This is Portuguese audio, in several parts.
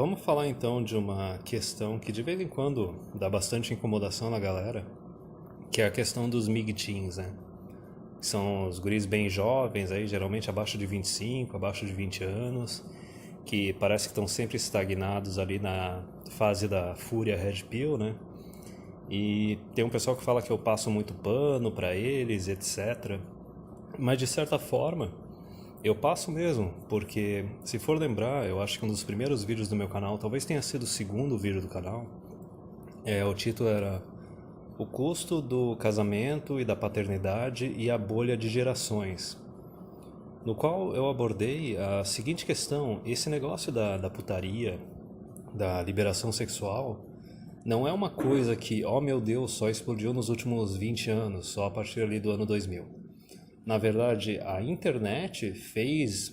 Vamos falar então de uma questão que de vez em quando dá bastante incomodação na galera, que é a questão dos MIG-teens, né? Que são os guris bem jovens, aí, geralmente abaixo de 25, abaixo de 20 anos, que parece que estão sempre estagnados ali na fase da fúria Red Pill, né? E tem um pessoal que fala que eu passo muito pano pra eles, etc. Mas de certa forma, eu passo mesmo, porque se for lembrar, eu acho que um dos primeiros vídeos do meu canal, talvez tenha sido o segundo vídeo do canal, o título era O Custo do Casamento e da Paternidade e a Bolha de Gerações, no qual eu abordei a seguinte questão: esse negócio da putaria, da liberação sexual, não é uma coisa que, oh meu Deus, só explodiu nos últimos 20 anos, só a partir ali do ano 2000. Na verdade, a internet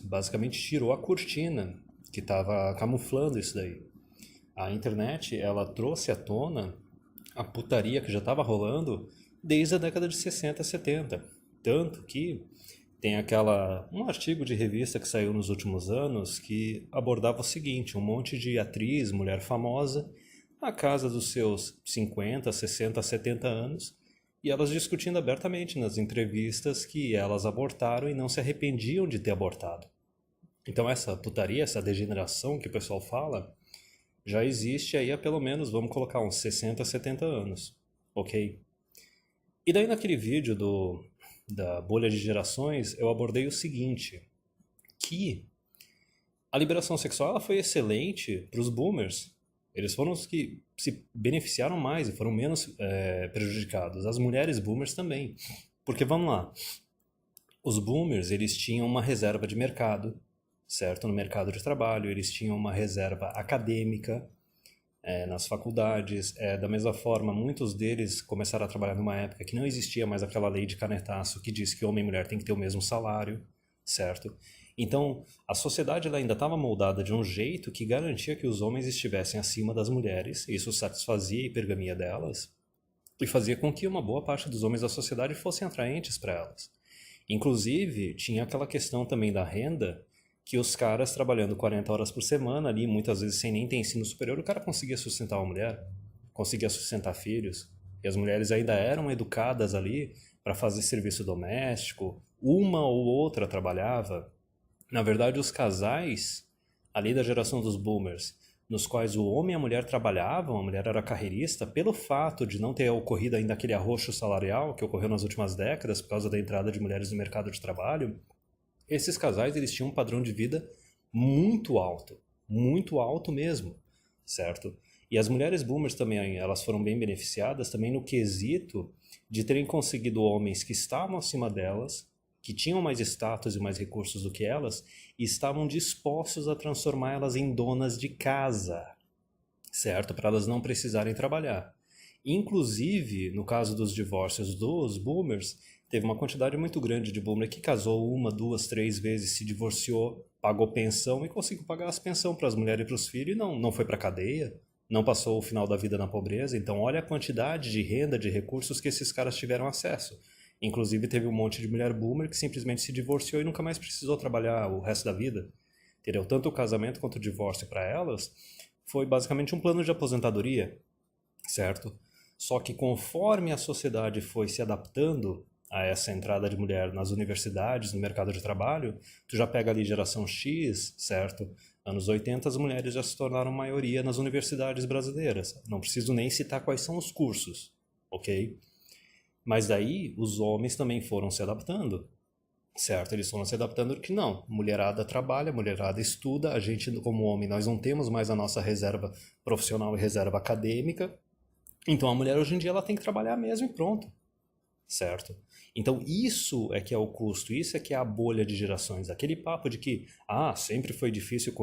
basicamente tirou a cortina que estava camuflando isso daí. A internet, ela trouxe à tona a putaria que já estava rolando desde a década de 60, 70. Tanto que tem um artigo de revista que saiu nos últimos anos que abordava o seguinte: um monte de atriz, mulher famosa, na casa dos seus 50, 60, 70 anos, e elas discutindo abertamente nas entrevistas que elas abortaram e não se arrependiam de ter abortado. Então essa putaria, essa degeneração que o pessoal fala, já existe aí há pelo menos, vamos colocar, uns 60, 70 anos, ok? E daí naquele vídeo da bolha de gerações, eu abordei o seguinte, que a liberação sexual ela foi excelente para os boomers. Eles foram os que se beneficiaram mais e foram menos prejudicados. As mulheres boomers também. Porque, vamos lá, os boomers, eles tinham uma reserva de mercado, certo? No mercado de trabalho, eles tinham uma reserva acadêmica nas faculdades. Da mesma forma, muitos deles começaram a trabalhar numa época que não existia mais aquela lei de canetaço que diz que homem e mulher têm que ter o mesmo salário, certo? Então, a sociedade ela ainda estava moldada de um jeito que garantia que os homens estivessem acima das mulheres, isso satisfazia a hipergamia delas, e fazia com que uma boa parte dos homens da sociedade fossem atraentes para elas. Inclusive, tinha aquela questão também da renda, que os caras trabalhando 40 horas por semana ali, muitas vezes sem nem ter ensino superior, o cara conseguia sustentar uma mulher, conseguia sustentar filhos, e as mulheres ainda eram educadas ali para fazer serviço doméstico, uma ou outra trabalhava. Na verdade, os casais ali da geração dos boomers, nos quais o homem e a mulher trabalhavam, a mulher era carreirista, pelo fato de não ter ocorrido ainda aquele arroxo salarial que ocorreu nas últimas décadas por causa da entrada de mulheres no mercado de trabalho, esses casais eles tinham um padrão de vida muito alto mesmo, certo? E as mulheres boomers também, elas foram bem beneficiadas também no quesito de terem conseguido homens que estavam acima delas, que tinham mais status e mais recursos do que elas, e estavam dispostos a transformá-las em donas de casa, certo? Para elas não precisarem trabalhar. Inclusive, no caso dos divórcios dos boomers, teve uma quantidade muito grande de boomer que casou uma, duas, três vezes, se divorciou, pagou pensão e conseguiu pagar as pensão para as mulheres e para os filhos e não foi para cadeia, não passou o final da vida na pobreza. Então olha a quantidade de renda, de recursos que esses caras tiveram acesso. Inclusive teve um monte de mulher boomer que simplesmente se divorciou e nunca mais precisou trabalhar o resto da vida. Entendeu? Tanto o casamento quanto o divórcio para elas foi basicamente um plano de aposentadoria, certo? Só que conforme a sociedade foi se adaptando a essa entrada de mulher nas universidades, no mercado de trabalho, tu já pega ali geração X, certo? Anos 80 as mulheres já se tornaram maioria nas universidades brasileiras. Não preciso nem citar quais são os cursos, ok? Mas daí os homens também foram se adaptando, certo? Eles foram se adaptando que não, mulherada trabalha, mulherada estuda, a gente como homem nós não temos mais a nossa reserva profissional e reserva acadêmica, então a mulher hoje em dia ela tem que trabalhar mesmo e pronto, certo? Então isso é que é o custo, isso é que é a bolha de gerações. Aquele papo de que, sempre foi difícil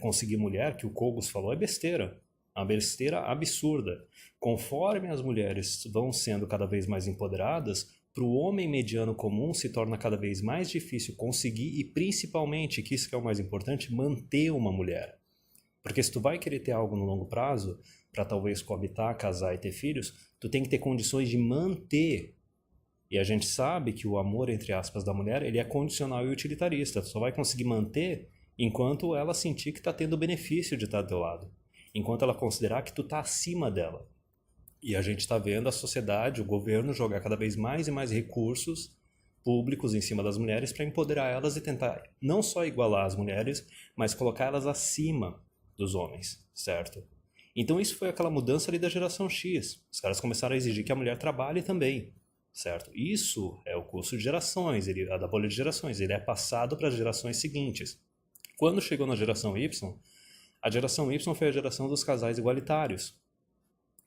conseguir mulher, que o Cogos falou, é besteira. Uma besteira absurda. Conforme as mulheres vão sendo cada vez mais empoderadas, para o homem mediano comum se torna cada vez mais difícil conseguir e principalmente, que isso que é o mais importante, manter uma mulher. Porque se tu vai querer ter algo no longo prazo, para talvez coabitar, casar e ter filhos, tu tem que ter condições de manter. E a gente sabe que o amor, entre aspas, da mulher, ele é condicional e utilitarista. Tu só vai conseguir manter enquanto ela sentir que está tendo benefício de estar do teu lado, enquanto ela considerar que tu está acima dela. E a gente está vendo a sociedade, o governo jogar cada vez mais e mais recursos públicos em cima das mulheres para empoderar elas e tentar não só igualar as mulheres, mas colocar elas acima dos homens, certo? Então isso foi aquela mudança ali da geração X. Os caras começaram a exigir que a mulher trabalhe também, certo? Isso é o curso de gerações, a da bolha de gerações, ele é passado para as gerações seguintes. Quando chegou na geração Y, a geração Y foi a geração dos casais igualitários,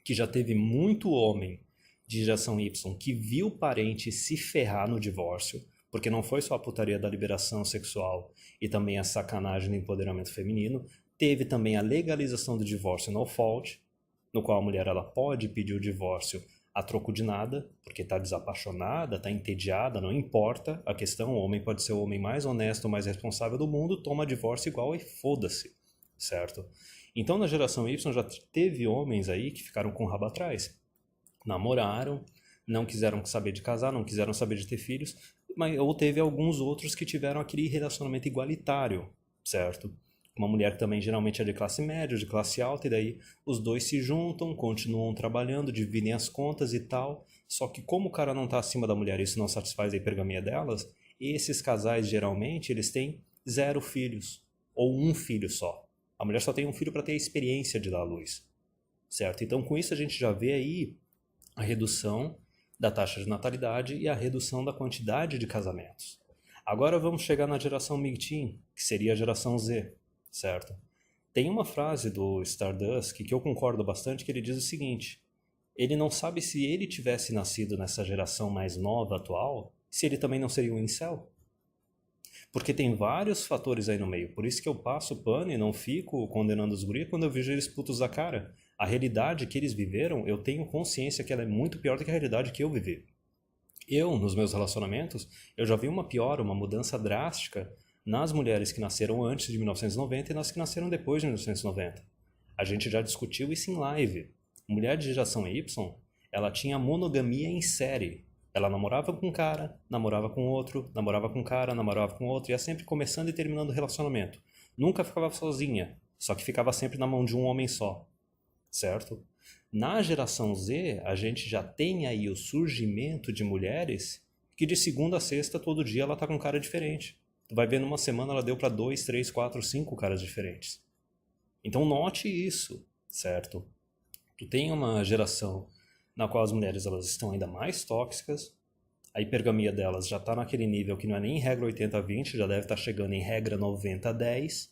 que já teve muito homem de geração Y que viu o parente se ferrar no divórcio, porque não foi só a putaria da liberação sexual e também a sacanagem do empoderamento feminino, teve também a legalização do divórcio no fault, no qual a mulher ela pode pedir o divórcio a troco de nada, porque está desapaixonada, está entediada, não importa a questão, o homem pode ser o homem mais honesto, mais responsável do mundo, toma divórcio igual e foda-se, certo? Então na geração Y já teve homens aí que ficaram com o rabo atrás, namoraram, não quiseram saber de casar, não quiseram saber de ter filhos, ou teve alguns outros que tiveram aquele relacionamento igualitário, certo? Uma mulher que também geralmente é de classe média, de classe alta, e daí os dois se juntam, continuam trabalhando, dividem as contas e tal, só que como o cara não está acima da mulher e isso não satisfaz a hipergamia delas, esses casais geralmente eles têm 0 filhos, ou 1 filho só. A mulher só tem 1 filho para ter a experiência de dar à luz, certo? Então com isso a gente já vê aí a redução da taxa de natalidade e a redução da quantidade de casamentos. Agora vamos chegar na geração MGTOW, que seria a geração Z, certo? Tem uma frase do Stardust que eu concordo bastante, que ele diz o seguinte: ele não sabe se ele tivesse nascido nessa geração mais nova atual, se ele também não seria um incel. Porque tem vários fatores aí no meio, por isso que eu passo pano e não fico condenando os guri quando eu vejo eles putos da cara. A realidade que eles viveram, eu tenho consciência que ela é muito pior do que a realidade que eu vivi. Eu, nos meus relacionamentos, eu já vi uma piora, uma mudança drástica nas mulheres que nasceram antes de 1990 e nas que nasceram depois de 1990. A gente já discutiu isso em live. Mulher de geração Y, ela tinha monogamia em série. Ela namorava com um cara, namorava com outro, namorava com um cara, namorava com outro, ia sempre começando e terminando o relacionamento. Nunca ficava sozinha, só que ficava sempre na mão de um homem só. Certo? Na geração Z, a gente já tem aí o surgimento de mulheres que de segunda a sexta, todo dia, ela tá com um cara diferente. Tu vai ver numa semana ela deu para 2, 3, 4, 5 caras diferentes. Então note isso, certo? Tu tem uma geração na qual as mulheres elas estão ainda mais tóxicas, a hipergamia delas já está naquele nível que não é nem regra 80-20, já deve estar chegando em regra 90-10,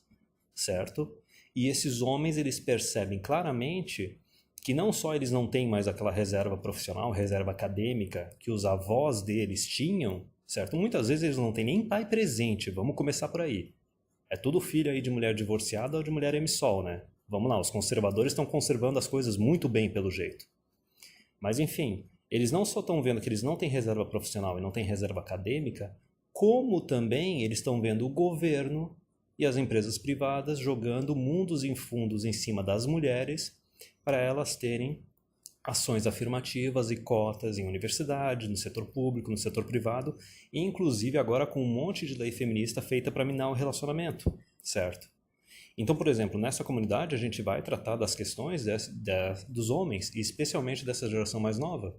certo? E esses homens, eles percebem claramente que não só eles não têm mais aquela reserva profissional, reserva acadêmica que os avós deles tinham, certo? Muitas vezes eles não têm nem pai presente, vamos começar por aí. É tudo filho aí de mulher divorciada ou de mulher emissol, né? Vamos lá, os conservadores estão conservando as coisas muito bem pelo jeito. Mas enfim, eles não só estão vendo que eles não têm reserva profissional e não têm reserva acadêmica, como também eles estão vendo o governo e as empresas privadas jogando mundos e fundos em cima das mulheres para elas terem ações afirmativas e cotas em universidade, no setor público, no setor privado, e inclusive agora com um monte de lei feminista feita para minar o relacionamento, certo? Então, por exemplo, nessa comunidade a gente vai tratar das questões dos homens, e especialmente dessa geração mais nova,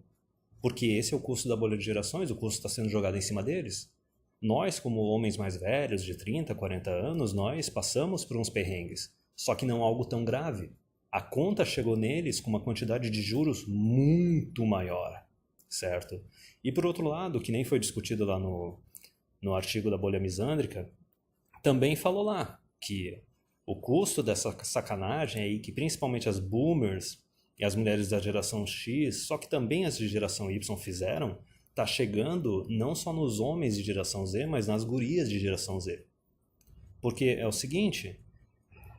porque esse é o custo da bolha de gerações, o custo está sendo jogado em cima deles. Nós, como homens mais velhos, de 30, 40 anos, nós passamos por uns perrengues, só que não algo tão grave. A conta chegou neles com uma quantidade de juros muito maior, certo? E por outro lado, que nem foi discutido lá no artigo da bolha misândrica, também falou lá que o custo dessa sacanagem aí, que principalmente as boomers e as mulheres da geração X, só que também as de geração Y fizeram, tá chegando não só nos homens de geração Z, mas nas gurias de geração Z. Porque é o seguinte,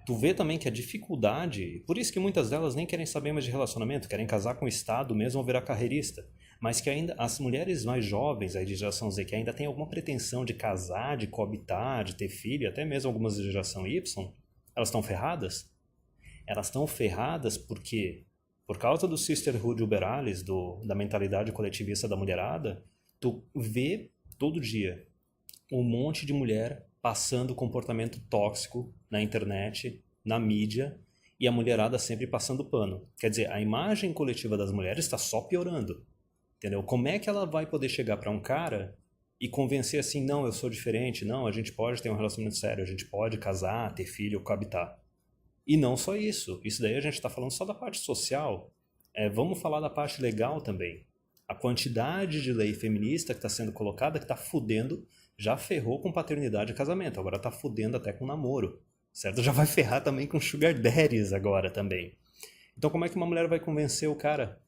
tu vê também que a dificuldade, por isso que muitas delas nem querem saber mais de relacionamento, querem casar com o Estado mesmo ou virar carreirista, mas que ainda as mulheres mais jovens aí de geração Z, que ainda têm alguma pretensão de casar, de coabitar, de ter filho, até mesmo algumas de geração Y, elas estão ferradas? Elas estão ferradas porque, por causa do sisterhood uber alles, da mentalidade coletivista da mulherada, tu vê todo dia um monte de mulher passando comportamento tóxico na internet, na mídia, e a mulherada sempre passando pano. Quer dizer, a imagem coletiva das mulheres está só piorando. Entendeu? Como é que ela vai poder chegar para um cara e convencer assim, não, eu sou diferente, não, a gente pode ter um relacionamento sério, a gente pode casar, ter filho, coabitar. E não só isso. Isso daí a gente está falando só da parte social. Vamos falar da parte legal também. A quantidade de lei feminista que está sendo colocada, que está fudendo, já ferrou com paternidade e casamento. Agora está fudendo até com namoro. Certo? Já vai ferrar também com sugar daddies agora também. Então como é que uma mulher vai convencer o cara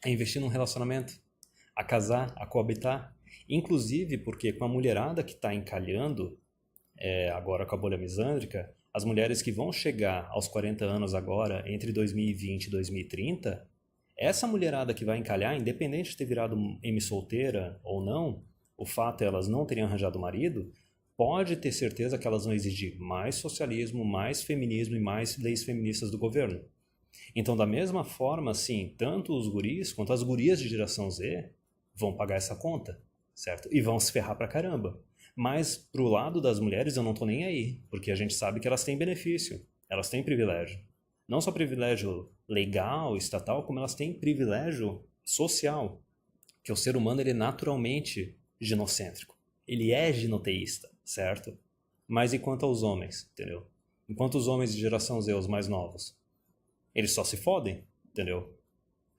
a investir num relacionamento? A casar, a coabitar? Inclusive porque com a mulherada que está encalhando, agora com a bolha misândrica, as mulheres que vão chegar aos 40 anos agora, entre 2020 e 2030, essa mulherada que vai encalhar, independente de ter virado solteira ou não, o fato é elas não terem arranjado marido, pode ter certeza que elas vão exigir mais socialismo, mais feminismo e mais leis feministas do governo. Então, da mesma forma, sim, tanto os guris quanto as gurias de geração Z vão pagar essa conta, certo? E vão se ferrar pra caramba. Mas pro lado das mulheres eu não tô nem aí, porque a gente sabe que elas têm benefício, elas têm privilégio. Não só privilégio legal, estatal, como elas têm privilégio social, que o ser humano ele é naturalmente ginocêntrico. Ele é ginoteísta, certo? Mas e quanto aos homens, entendeu? Enquanto os homens de geração Z, os mais novos, eles só se fodem, entendeu?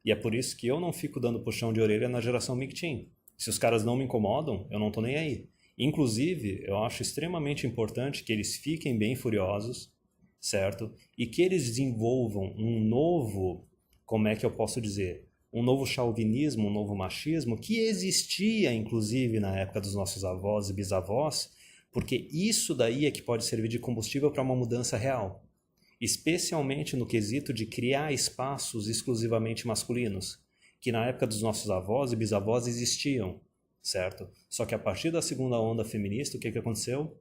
E é por isso que eu não fico dando puxão de orelha na geração MGTOW. Se os caras não me incomodam, eu não tô nem aí. Inclusive, eu acho extremamente importante que eles fiquem bem furiosos, certo? E que eles desenvolvam um novo, como é que eu posso dizer? Um novo chauvinismo, um novo machismo, que existia, inclusive, na época dos nossos avós e bisavós, porque isso daí é que pode servir de combustível para uma mudança real. Especialmente no quesito de criar espaços exclusivamente masculinos, que na época dos nossos avós e bisavós existiam, certo? Só que a partir da segunda onda feminista, o que aconteceu?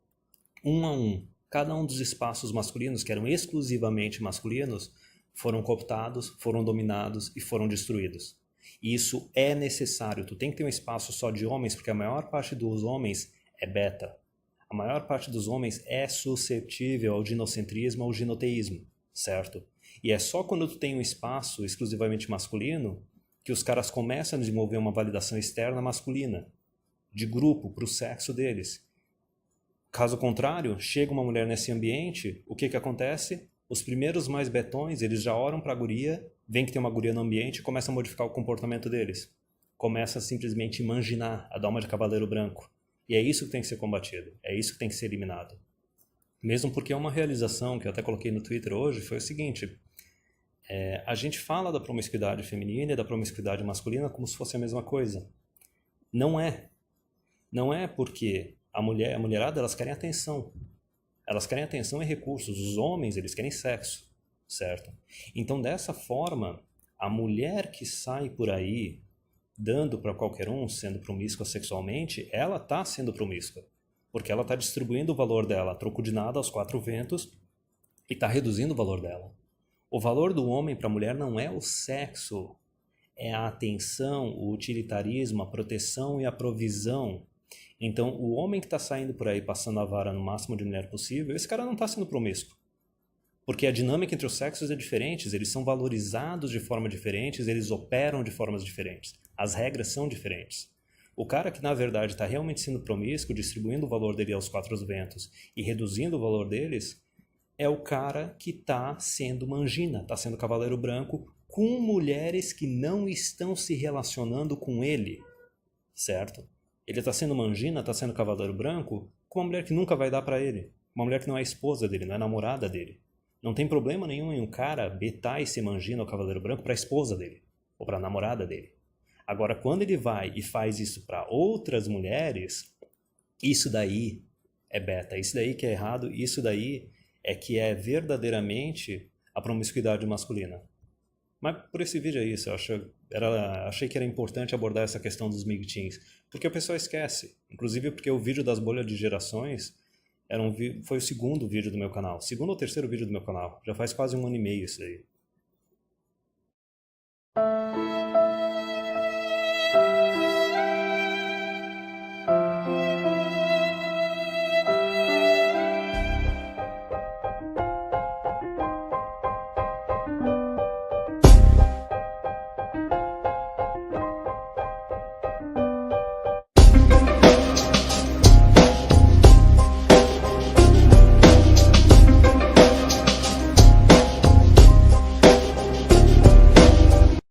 Um a um, cada um dos espaços masculinos, que eram exclusivamente masculinos, foram cooptados, foram dominados e foram destruídos. E isso é necessário. Tu tem que ter um espaço só de homens, porque a maior parte dos homens é beta. A maior parte dos homens é suscetível ao ginocentrismo, ao ginoteísmo, certo? E é só quando tu tem um espaço exclusivamente masculino que os caras começam a desenvolver uma validação externa masculina, de grupo, para o sexo deles. Caso contrário, chega uma mulher nesse ambiente, o que acontece? Os primeiros mais betões, eles já oram para a guria, vem que tem uma guria no ambiente e começa a modificar o comportamento deles. Começa a simplesmente manginar, a dar uma de cavaleiro branco. E é isso que tem que ser combatido, é isso que tem que ser eliminado. Mesmo porque uma realização que eu até coloquei no Twitter hoje foi o seguinte: a gente fala da promiscuidade feminina e da promiscuidade masculina como se fosse a mesma coisa. Não é. Não é porque a mulherada, elas querem atenção. Elas querem atenção e recursos. Os homens, eles querem sexo, certo? Então, dessa forma, a mulher que sai por aí dando para qualquer um, sendo promíscua sexualmente, ela está sendo promíscua. Porque ela está distribuindo o valor dela a troco de nada aos quatro ventos e está reduzindo o valor dela. O valor do homem para a mulher não é o sexo, é a atenção, o utilitarismo, a proteção e a provisão. Então, o homem que está saindo por aí passando a vara no máximo de mulher possível, esse cara não está sendo promíscuo. Porque a dinâmica entre os sexos é diferente, eles são valorizados de forma diferente, eles operam de formas diferentes. As regras são diferentes. O cara que na verdade está realmente sendo promíscuo, distribuindo o valor dele aos quatro ventos e reduzindo o valor deles, é o cara que está sendo mangina, está sendo cavaleiro branco com mulheres que não estão se relacionando com ele, certo? Ele está sendo mangina, está sendo cavaleiro branco com uma mulher que nunca vai dar para ele, uma mulher que não é esposa dele, não é namorada dele. Não tem problema nenhum em um cara betar e ser mangina ou cavaleiro branco para a esposa dele ou para a namorada dele. Agora, quando ele vai e faz isso para outras mulheres, isso daí é beta, isso daí que é errado, isso daí é que é verdadeiramente a promiscuidade masculina. Mas por esse vídeo é isso, achei que era importante abordar essa questão dos MGTOWs, porque o pessoal esquece, inclusive porque o vídeo das bolhas de gerações foi o segundo vídeo do meu canal, segundo ou terceiro vídeo do meu canal, já faz quase 1 ano e meio isso aí.